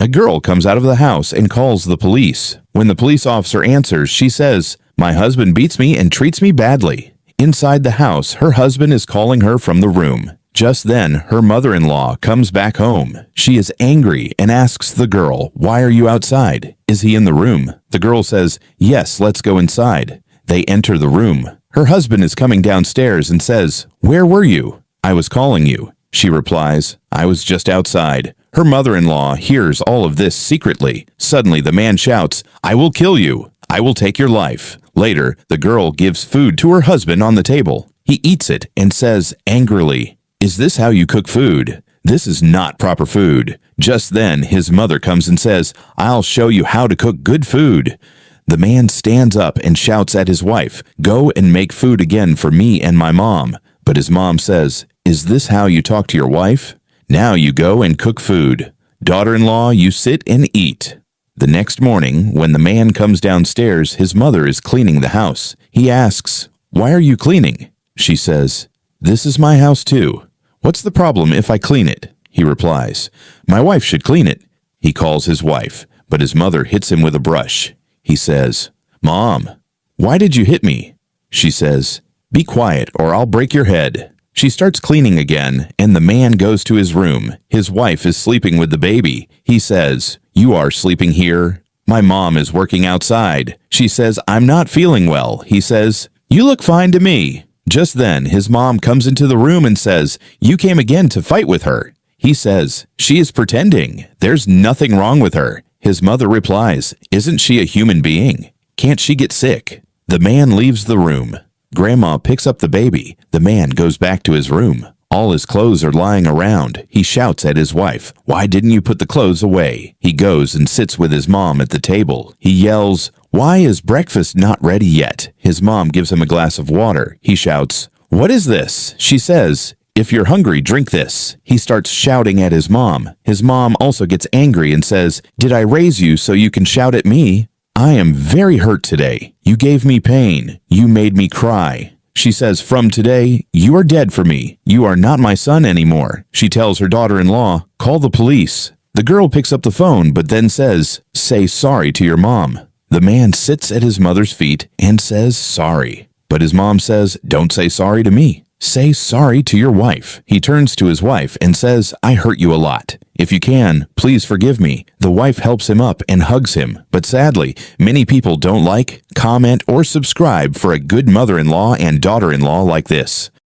A girl comes out of the house and calls the police. When the police officer answers, she says, "My husband beats me and treats me badly." Inside the house, her husband is calling her from the room. Just then, her mother-in-law comes back home. She is angry and asks the girl, "Why are you outside? Is he in the room?" The girl says, "Yes, let's go inside." They enter the room. Her husband is coming downstairs and says, "Where were you?" "I was calling you." She replies, "I was just outside." Her mother-in-law hears all of this secretly. Suddenly, the man shouts, "I will kill you. I will take your life." Later, the girl gives food to her husband on the table. He eats it and says angrily, "Is this how you cook food? This is not proper food." Just then, his mother comes and says, "I'll show you how to cook good food." The man stands up and shouts at his wife, "Go and make food again for me and my mom." But his mom says, "Is this how you talk to your wife? Now you go and cook food. Daughter-in-law, you sit and eat." The next morning, when the man comes downstairs, his mother is cleaning the house. He asks, "Why are you cleaning?" She says, "This is my house too. What's the problem if I clean it?" He replies, "My wife should clean it." He calls his wife, but his mother hits him with a brush. He says, "Mom, why did you hit me?" She says, "Be quiet or I'll break your head." She starts cleaning again, and the man goes to his room. His wife is sleeping with the baby. He says, "You are sleeping here. My mom is working outside." She says, "I'm not feeling well." He says, "You look fine to me." Just then, his mom comes into the room and says, "You came again to fight with her." He says, "She is pretending. There's nothing wrong with her." His mother replies, "Isn't she a human being? Can't she get sick?" The man leaves the room. Grandma picks up the baby. The man goes back to his room. All his clothes are lying around. He shouts at his wife, "Why didn't you put the clothes away?" He goes and sits with his mom at the table. He yells, "Why is breakfast not ready yet?" His mom gives him a glass of water. He shouts, "What is this?" She says, "If you're hungry, drink this." He starts shouting at his mom. His mom also gets angry and says, "Did I raise you so you can shout at me? I am very hurt today. You gave me pain. You made me cry." She says, "From today, you are dead for me. You are not my son anymore." She tells her daughter-in-law, "Call the police." The girl picks up the phone, but then says, "Say sorry to your mom." The man sits at his mother's feet and says sorry. But his mom says, "Don't say sorry to me. Say sorry to your wife." He turns to his wife and says, "I hurt you a lot. If you can, please forgive me." The wife helps him up and hugs him. But sadly, many people don't like, comment, or subscribe for a good mother-in-law and daughter-in-law like this.